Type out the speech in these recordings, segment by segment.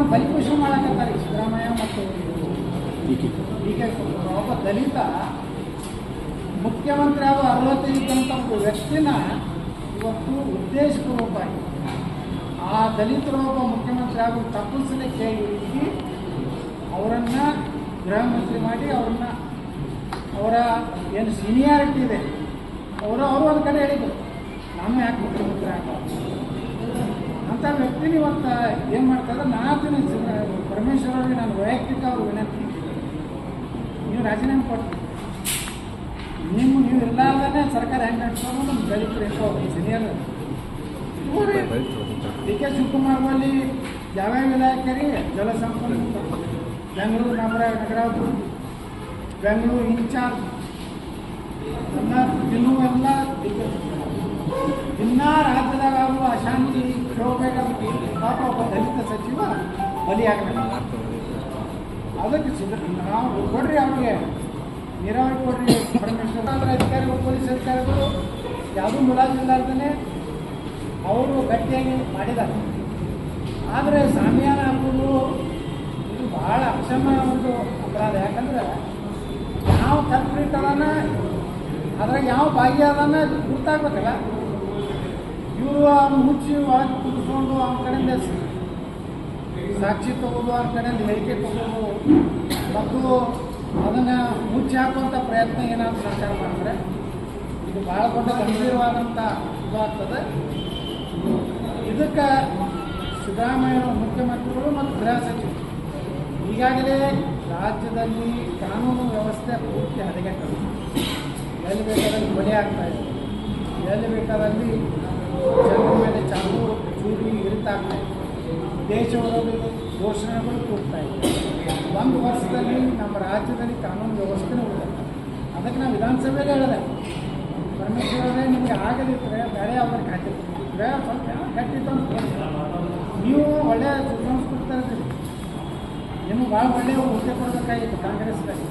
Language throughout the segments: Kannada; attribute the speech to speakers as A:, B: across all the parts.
A: ಅವ್ರನ್ನ ಬಲಿಪಶು ಮಾಡಕತ್ತಾರೆ ಸಿದ್ದರಾಮಯ್ಯ ಮತ್ತು ಡಿ.ಕೆ. ಒಬ್ಬ ದಲಿತ ಮುಖ್ಯಮಂತ್ರಿ ಆಗೋ ಅರ್ಹತೆ ಇದ್ದಂಥ ಒಬ್ಬ ವ್ಯಕ್ತಿನ ಇವತ್ತು ಉದ್ದೇಶಪೂರ್ವಕವಾಗಿ ಆ ದಲಿತರು ಒಬ್ಬ ಮುಖ್ಯಮಂತ್ರಿ ಆಗೋ ತಪ್ಪಿಸಲಿಕ್ಕೆ ಹೋಗಿ ಅವರನ್ನು ಗೃಹ ಮಂತ್ರಿ ಮಾಡಿ ಅವರ ಏನು ಸೀನಿಯಾರಿಟಿ ಇದೆ ಅವರು ಒಂದು ಕಡೆ ಹೇಳಿದರು, ನಾನು ಯಾಕೆ ಮುಖ್ಯಮಂತ್ರಿ ಆಗ ಅಂಥ ವ್ಯಕ್ತಿನ ಇವತ್ತು ಏನು ಮಾಡ್ತಾರೆ, ನಾನು ಪರಮೇಶ್ವರ್ ಅವರಿಗೆ ನಾನು ವೈಯಕ್ತಿಕ ಅವ್ರು ವಿನಂತಿ, ನೀವು ರಾಜೀನಾಮೆ ಕೊಟ್ಟು ನೀವು ಇರಲಾರ್ದೇ ಸರ್ಕಾರ ಹೆಂಗೆ ನಡೆಸೋದು ನಮ್ಮ ದಲಿತರು ಎಷ್ಟೋ ಸೀನಿಯರ್ ಡಿ.ಕೆ. ಶಿವಕುಮಾರ್ ಬಳಿ ಯಾವ್ಯಾವ ಇಲಾಖೆ ಜಲಸಂಪನ್ಮೂಲ, ಬೆಂಗಳೂರು ನಗರಾಭಿವೃದ್ಧಿ, ಬೆಂಗಳೂರು ಇನ್ಚಾರ್ಜ್ ಎಲ್ಲ ತಿನ್ನುವೆಲ್ಲ ಇನ್ನ ರಾಜ್ಯದಾಗ ಆಗುವ ಅಶಾಂತಿ ಹೋಗಬೇಕಾದ್ರೆ ಪಾಪ ಒಬ್ಬ ದಲಿತ ಸಚಿವ ಬಲಿಯಾಗಬೇಕು. ಅದಕ್ಕೆ ನಾವು ಕೊಡ್ರಿ ಅವ್ರಿಗೆ ನೀರಾವರಿ ಕೊಡ್ರಿ. ಪರಮೇಶ್ವರ ಅಧಿಕಾರಿಗಳು ಪೊಲೀಸ್ ಅಧಿಕಾರಿಗಳು ಯಾವುದೂ ಮುಲಾಜಿಲ್ಲಾರ್ದೇ ಅವರು ಗಟ್ಟಿಯಾಗಿ ಮಾಡಿದ್ದಾರೆ. ಆದರೆ ಸಾಮಿಯಾನ ಹಾಕೋದು ಇದು ಭಾಳ ಅಕ್ಷಮ್ಯ ಒಂದು ಅಪರಾಧ. ಯಾಕಂದ್ರೆ ಯಾವ ಕಲ್ಪ್ರಿಟ್ ಅದನ್ನ ಅದ್ರಾಗ ಯಾವ ಭಾಗಿಯಾದನ್ನ ಗುರ್ತಾಗ್ಬೇಕಲ್ಲ. ಇವರು ಅವ್ನು ಮುಚ್ಚಿ ಒಳಗೆ ಕುತ್ಕೊಂಡು ಅವನ ಕಡೆಯಿಂದ ಸಾಕ್ಷಿ ತಗೋದು, ಅವನ ಕಡೆಯಿಂದ ಹೇಳಿಕೆ ತಗೋದು ಮತ್ತು ಅದನ್ನು ಮುಚ್ಚಿ ಹಾಕುವಂಥ ಪ್ರಯತ್ನ ಏನಾದರೂ ಸರ್ಕಾರ ಮಾಡಿದ್ರೆ ಇದು ಭಾಳ ದೊಡ್ಡ ಗಂಭೀರವಾದಂಥ ಇದಾಗ್ತದೆ. ಇದಕ್ಕೆ ಸಿದ್ದರಾಮಯ್ಯ ಮುಖ್ಯಮಂತ್ರಿಗಳು ಮತ್ತು ಗೃಹ ಸಚಿವರು ಈಗಾಗಲೇ ರಾಜ್ಯದಲ್ಲಿ ಕಾನೂನು ವ್ಯವಸ್ಥೆ ಪೂರ್ತಿ ಹದಗೆಟ್ಟದು. ಎಲ್ಲಿ ಬೇಕಾದಲ್ಲಿ ಬಲಿ ಆಗ್ತಾ ಇದೆ, ಎಲ್ಲಿ ಬೇಕಾದಲ್ಲಿ ಜನರ ಮೇಲೆ ಚಾಕು ಚೂರಿ ಇರಿತಾಗ್ತಾ ಇದೆ, ದೇಶ ವಿರೋಧಿ ಘೋಷಣೆಗಳು ಕೂಗ್ತಾ ಇದೆ. ಒಂದು ವರ್ಷದಲ್ಲಿ ನಮ್ಮ ರಾಜ್ಯದಲ್ಲಿ ಕಾನೂನು ವ್ಯವಸ್ಥೆನೂ ಉಳಿದ. ಅದಕ್ಕೆ ನಾವು ವಿಧಾನಸಭೆಯಲ್ಲಿ ಹೇಳಿದೆ, ಪರಮೇಶ್ವರರೇ ನಿಮಗೆ ಆಗದಿದ್ದರೆ ಬೇರೆ ಅವ್ರಿಗೆ ಹಾಕಿರ್ತೀವಿ, ಸ್ವಲ್ಪ ಗಟ್ಟಿತ್ತು ನೀವು ಒಳ್ಳೆಯ ಸುಸಂಸ್ಕೃತ ಇರ್ತೀವಿ, ನಿಮಗೆ ಭಾಳ ಒಳ್ಳೆಯ ಹುದ್ದೆ ಕೊಡಬೇಕಾಗಿತ್ತು. ಕಾಂಗ್ರೆಸ್ನಲ್ಲಿ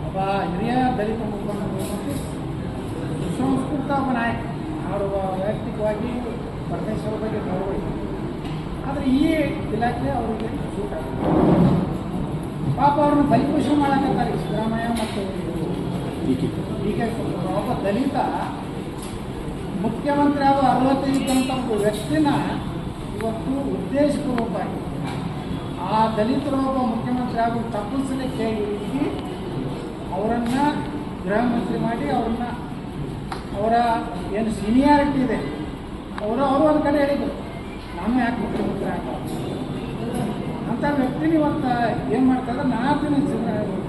A: ಒಬ್ಬ ಹಿರಿಯ ದಲಿತ ಮುಖಂಡರು ಸುಸಂಸ್ಕೃತ ಒಬ್ಬ ನಾಯಕ, ಅವರು ವೈಯಕ್ತಿಕವಾಗಿ ಪರಮೇಶ್ವರ ಬಗ್ಗೆ ಗೌರವ ಇದೆ. ಆದರೆ ಈ ಇಲಾಖೆ ಅವರಿಗೆ ಸೂಟ್ ಆಗುತ್ತೆ. ಪಾಪ ಅವ್ರನ್ನ ಬಲಿಪಶು ಮಾಡಕತ್ತಾರೆ ಸಿದ್ದರಾಮಯ್ಯ ಮತ್ತು ಡಿ.ಕೆ. ಒಬ್ಬ ದಲಿತ ಮುಖ್ಯಮಂತ್ರಿ ಆಗೋ ಅರ್ಹತೆ ಇದ್ದಂಥ ಒಬ್ಬ ವ್ಯಕ್ತಿನ ಇವತ್ತು ಉದ್ದೇಶಪೂರ್ವಕವಾಗಿ ಆ ದಲಿತರು ಒಬ್ಬ ಮುಖ್ಯಮಂತ್ರಿ ಆಗೋ ತಪ್ಪಿಸಲಿಕ್ಕೆ ಹೋಗಿ ಅವರನ್ನು ಗೃಹ ಮಂತ್ರಿ ಮಾಡಿ ಅವರ ಏನು ಸೀನಿಯಾರಿಟಿ ಇದೆ ಅವರು ಒಂದು ಕಡೆ ಹೇಳಿದರು, ನಾನು ಯಾಕೆ ಮುಖ್ಯಮಂತ್ರಿ ಆಗ ಅಂಥ ವ್ಯಕ್ತಿನ ಇವತ್ತು ಏನು ಮಾಡ್ತಾರೆ, ನಾನು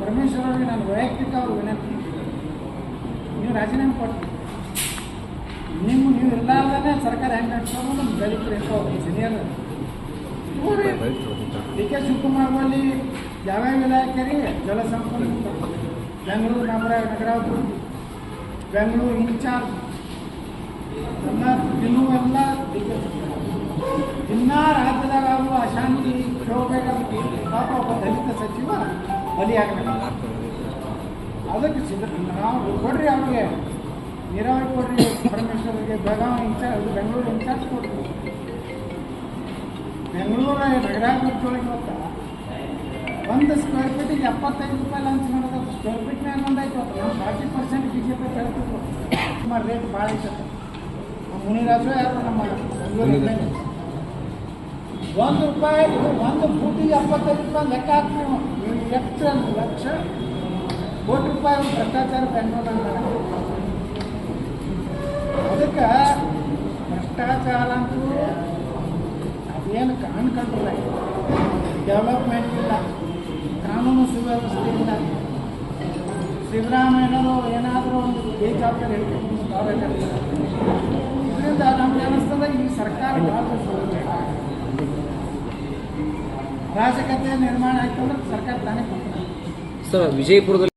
A: ಪರಮೇಶ್ವರ್ ಅವರಿಗೆ ನಾನು ವೈಯಕ್ತಿಕ ಅವ್ರು ವಿನಂತಿ, ನೀವು ರಾಜೀನಾಮೆ ಕೊಟ್ಟು ನೀವು ಇರಲಾರ್ದೇ ಸರ್ಕಾರ ಹೆಂಗೆ ನಡೆಸೋದು ನಮ್ಮ ದಲಿತರು ಎಷ್ಟೋ ಸೀನಿಯರ್ ಡಿ.ಕೆ. ಶಿವಕುಮಾರ್ ಬಳಿ ಯಾವ್ಯಾವ ಇಲಾಖೆ ಜಲಸಂಪನ್ಮೂಲ, ಬೆಂಗಳೂರು ನಗರಾಭಿವೃದ್ಧಿ, ಬೆಂಗಳೂರು ಇನ್ಚಾರ್ಜ್ ಎಲ್ಲ ತಿನ್ನುವೆಲ್ಲ ಇನ್ನ ರಾಜ್ಯದಾಗ ಆಗುವ ಅಶಾಂತಿ ಹೋಗಬೇಕಾದ್ರೆ ಪಾಪ ಒಬ್ಬ ದಲಿತ ಸಚಿವ ಬಲಿಯಾಗಬೇಕು. ಅದಕ್ಕೆ ನಾವು ಕೊಡ್ರಿ ಅವ್ರಿಗೆ ನೀರಾವರಿ ಕೊಡ್ರಿ. ಪರಮೇಶ್ವರಿಗೆ ಬೆಳಗಾವಿ ಇನ್ಚಾರ್ಜ್, ಬೆಂಗಳೂರು ಇನ್ಚಾರ್ಜ್ ಕೊಡ್ರಿ. ಬೆಂಗಳೂರು ನಗರಾಭಿವೃದ್ಧಿ ಒಳಗೆ ಇವತ್ತು 1 ಸ್ಕ್ವೇರ್ ಫೀಟಿಗೆ 75 ರೂಪಾಯಿ ಲಂಚ್ ಮಾಡೋದು. ಸ್ಕ್ವೇರ್ ಫೀಟ್ ಮ್ಯಾಗ ಒಂದಾಯ್ತು. ನಾವು 40% BJP ಹೇಳ್ತಿದ್ರು, ಸುಮಾರು ರೇಟ್ ಭಾಳ ಐತದೆ. ಮುನಿರಾಜು ಯಾರು ನಮ್ಮ ಬೆಂಗಳೂರು ₹1 ಫೂಟಿಗೆ 75 ರೂಪಾಯಿ ಲೆಕ್ಕ ಹಾಕ್ತೀವಿ. ಎಷ್ಟು ಲಕ್ಷ ಕೋಟಿ ರೂಪಾಯಿ ಭ್ರಷ್ಟಾಚಾರ ಬೆಂಗಳೂರಲ್ಲಿ. ಅದಕ್ಕೆ ಭ್ರಷ್ಟಾಚಾರ ಅಂತೂ ಅದೇನು ಕಾಣ್ಕೊಂಡ್ರಲ್ಲ, ಡೆವಲಪ್ಮೆಂಟ್ ಇಲ್ಲ, ಕಾನೂನು ಸುವ್ಯವಸ್ಥೆ ಇಲ್ಲ. ಸಿದ್ದರಾಮಯ್ಯನವರು ಏನಾದರೂ ಒಂದು ಬೇಜವಾಬ್ದಾರಿ ಹೇಳ್ಕೊಂಡು ಇದರಿಂದ ನಮ್ಗೆ ಅನ್ನಿಸ್ತದೆ ಈ ಸರ್ಕಾರ ರಾಜಕತೆ ನಿರ್ಮಾಣ ಆಯ್ತು ಅಂದ್ರೆ ಸರ್ಕಾರ ತಾನೇ ಕೊಡ್ತಾರೆ.
B: ಸರ್, ವಿಜಯಪುರದಲ್ಲಿ